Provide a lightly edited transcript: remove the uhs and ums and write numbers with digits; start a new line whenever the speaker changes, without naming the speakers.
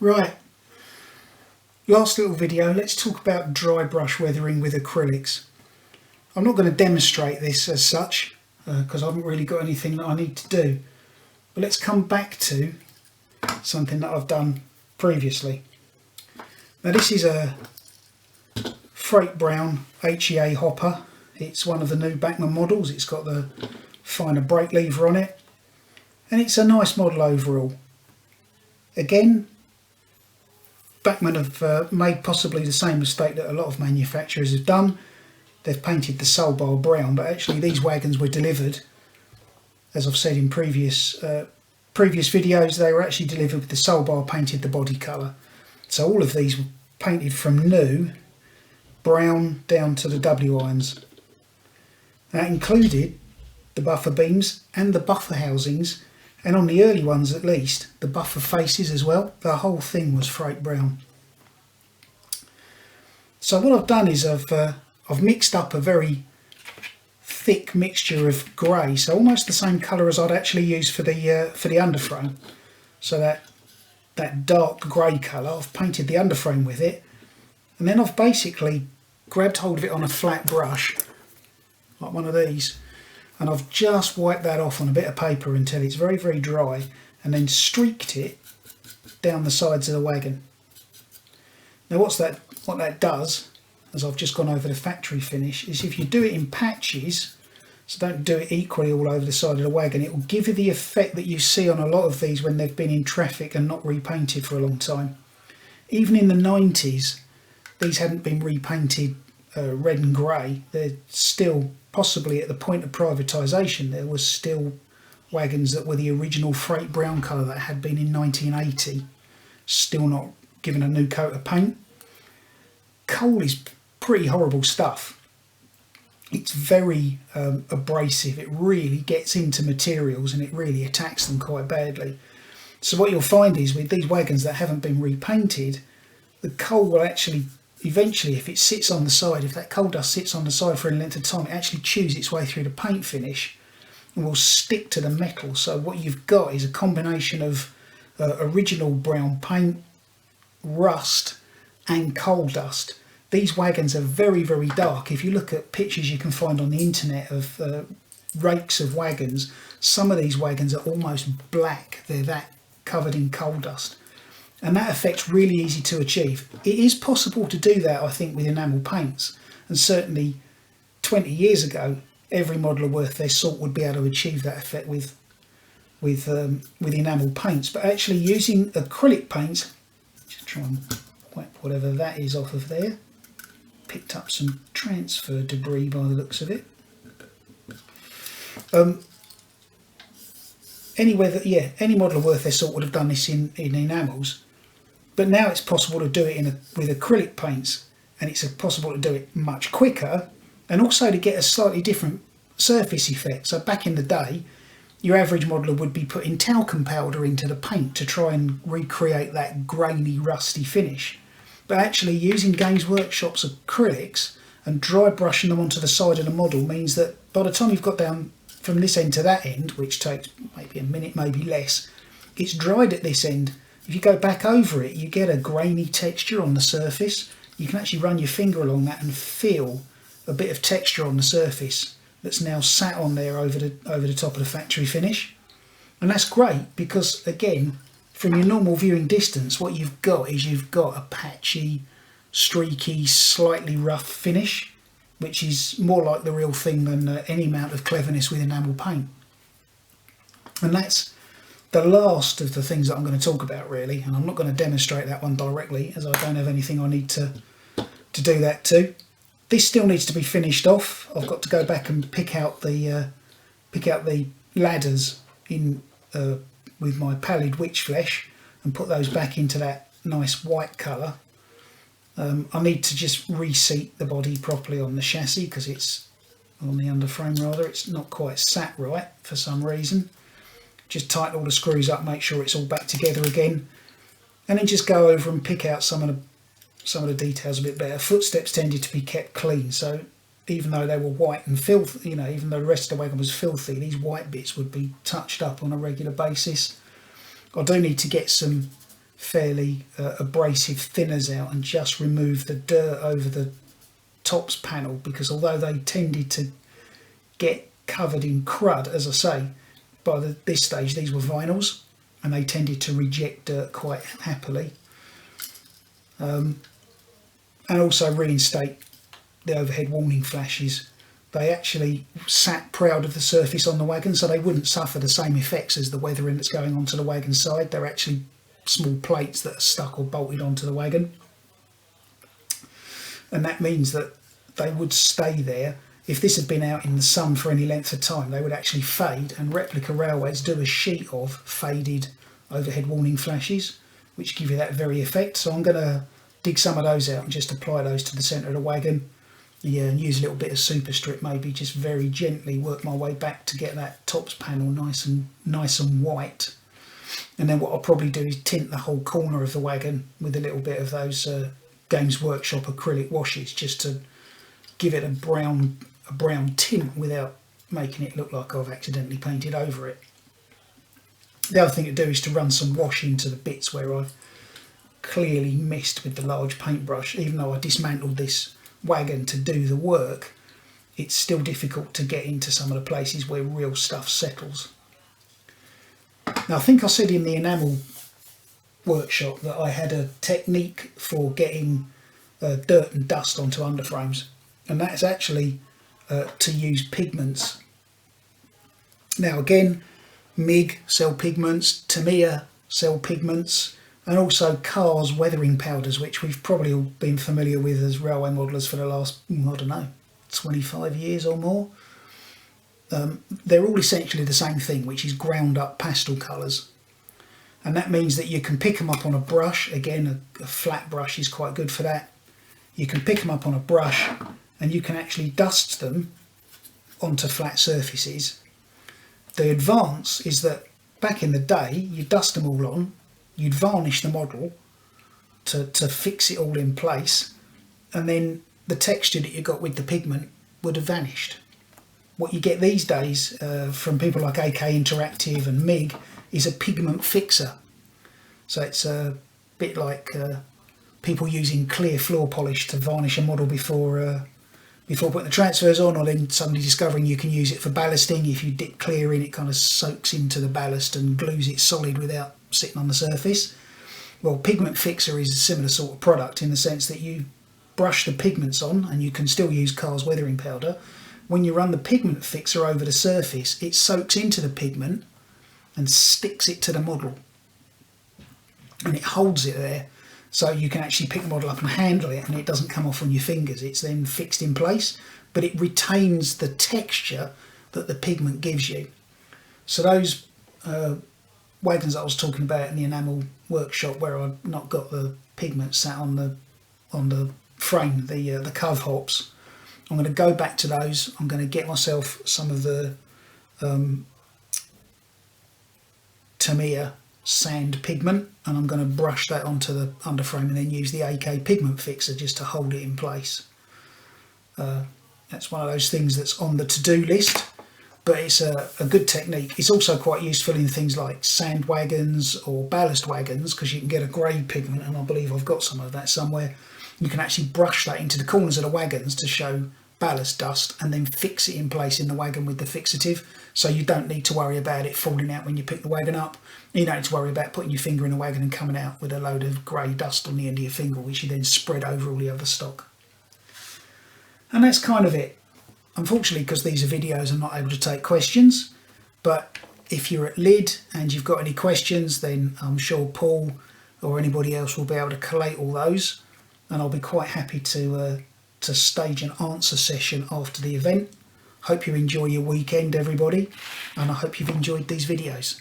Right, last little video, let's talk about dry brush weathering with acrylics. I'm not going to demonstrate this as such because I haven't really got anything that I need to do. But let's come back to something that I've done previously. Now this is a Freight Brown HEA hopper. It's one of the new Bachmann models. It's got the finer brake lever on it. And it's a nice model overall. Again, Bachmann have made possibly the same mistake that a lot of manufacturers have done. They've painted the sole bar brown, but actually these wagons were delivered, as I've said in previous videos, they were actually delivered with the sole bar painted the body colour. So all of these were painted from new, brown down to the W irons. That included the buffer beams and the buffer housings, and on the early ones at least, the buffer faces as well. The whole thing was Freight Brown. So what I've done is I've mixed up a very thick mixture of grey, so almost the same colour as I'd actually use for the underframe. So that dark grey colour, I've painted the underframe with it, and then I've basically grabbed hold of it on a flat brush, like one of these, and I've just wiped that off on a bit of paper until it's very, very dry, and then streaked it down the sides of the wagon. Now what that does, as I've just gone over the factory finish, is if you do it in patches, so don't do it equally all over the side of the wagon, it will give you the effect that you see on a lot of these when they've been in traffic and not repainted for a long time. Even in the 90s, these hadn't been repainted red and grey. They're still, possibly at the point of privatisation, there was still wagons that were the original Freight Brown colour that had been in 1980, still not given a new coat of paint. Coal is pretty horrible stuff. It's very abrasive. It really gets into materials and it really attacks them quite badly. So what you'll find is with these wagons that haven't been repainted, the coal will actually eventually, if it sits on the side, if that coal dust sits on the side for a length of time, it actually chews its way through the paint finish and will stick to the metal. So what you've got is a combination of original brown paint, rust and coal dust. These wagons are very, very dark. If you look at pictures you can find on the internet of rakes of wagons, some of these wagons are almost black. They're that covered in coal dust. And that effect's really easy to achieve. It is possible to do that, I think, with enamel paints. And certainly 20 years ago, every modeller worth their salt would be able to achieve that effect with enamel paints. But actually using acrylic paints, just try and wipe whatever that is off of there. Picked up some transfer debris by the looks of it. Any modeller worth their salt would have done this in enamels. But now it's possible to do it with acrylic paints, and it's possible to do it much quicker, and also to get a slightly different surface effect. So back in the day, your average modeller would be putting talcum powder into the paint to try and recreate that grainy, rusty finish. But actually using Games Workshop's acrylics and dry brushing them onto the side of the model means that by the time you've got down from this end to that end, which takes maybe a minute, maybe less, it's dried at this end. If you go back over it, you get a grainy texture on the surface. You can actually run your finger along that and feel a bit of texture on the surface that's now sat on there over the top of the factory finish. And that's great because, again, from your normal viewing distance, what you've got is you've got a patchy, streaky, slightly rough finish, which is more like the real thing than any amount of cleverness with enamel paint. And that's the last of the things that I'm going to talk about, really, and I'm not going to demonstrate that one directly as I don't have anything I need to do that to. This still needs to be finished off. I've got to go back and pick out the ladders in with my pallid witch flesh and put those back into that nice white colour. I need to just reseat the body properly on the chassis because it's on the underframe rather. It's not quite sat right for some reason. Just tighten all the screws up, make sure it's all back together again, and then just go over and pick out some of the details a bit better. Footsteps tended to be kept clean, so even though they were white and filthy, even though the rest of the wagon was filthy, these white bits would be touched up on a regular basis. I do need to get some fairly abrasive thinners out and just remove the dirt over the tops panel, because although they tended to get covered in crud, as I say, by this stage these were vinyls and they tended to reject dirt quite happily. And also reinstate the overhead warning flashes. They actually sat proud of the surface on the wagon, so they wouldn't suffer the same effects as the weathering that's going onto the wagon side. They're actually small plates that are stuck or bolted onto the wagon, and that means that they would stay there. If this had been out in the sun for any length of time, they would actually fade, and replica railways do a sheet of faded overhead warning flashes which give you that very effect. So I'm going to dig some of those out and just apply those to the centre of the wagon. Yeah, and use a little bit of super strip, maybe just very gently work my way back to get that tops panel nice and white. And then what I'll probably do is tint the whole corner of the wagon with a little bit of those Games Workshop acrylic washes, just to give it a brown tint without making it look like I've accidentally painted over it. The other thing to do is to run some wash into the bits where I've clearly missed with the large paintbrush. Even though I dismantled this wagon to do the work, it's still difficult to get into some of the places where real stuff settles. Now, I think I said in the enamel workshop that I had a technique for getting dirt and dust onto underframes, and that's actually to use pigments. Now again, MIG sell pigments, Tamiya sell pigments, and also Cars weathering powders, which we've probably all been familiar with as railway modellers for the last, I don't know, 25 years or more. They're all essentially the same thing, which is ground up pastel colours. And that means that you can pick them up on a brush. Again, a flat brush is quite good for that. You can pick them up on a brush and you can actually dust them onto flat surfaces. The advance is that back in the day, you dust them all on, you'd varnish the model to fix it all in place, and then the texture that you got with the pigment would have vanished. What you get these days from people like AK Interactive and MIG is a pigment fixer. So it's a bit like people using clear floor polish to varnish a model before putting the transfers on, or then suddenly discovering you can use it for ballasting. If you dip clear in, it kind of soaks into the ballast and glues it solid without sitting on the surface. Well, pigment fixer is a similar sort of product in the sense that you brush the pigments on, and you can still use Cars weathering powder. When you run the pigment fixer over the surface, it soaks into the pigment and sticks it to the model, and it holds it there, so you can actually pick the model up and handle it, and it doesn't come off on your fingers. It's then fixed in place, but it retains the texture that the pigment gives you. So those wagons that I was talking about in the enamel workshop, where I've not got the pigment sat on the frame, the cove hops, I'm going to go back to those. I'm going to get myself some of the Tamiya sand pigment, and I'm going to brush that onto the underframe and then use the AK pigment fixer just to hold it in place. That's one of those things that's on the to-do list, but it's a good technique. It's also quite useful in things like sand wagons or ballast wagons, because you can get a grey pigment, and I believe I've got some of that somewhere. You can actually brush that into the corners of the wagons to show ballast dust, and then fix it in place in the wagon with the fixative, so you don't need to worry about it falling out when you pick the wagon up. You don't need to worry about putting your finger in the wagon and coming out with a load of grey dust on the end of your finger, which you then spread over all the other stock. And that's kind of it. Unfortunately, because these are videos, I'm not able to take questions, but if you're at Lid and you've got any questions, then I'm sure Paul or anybody else will be able to collate all those, and I'll be quite happy to stage an answer session after the event. Hope you enjoy your weekend, everybody, and I hope you've enjoyed these videos.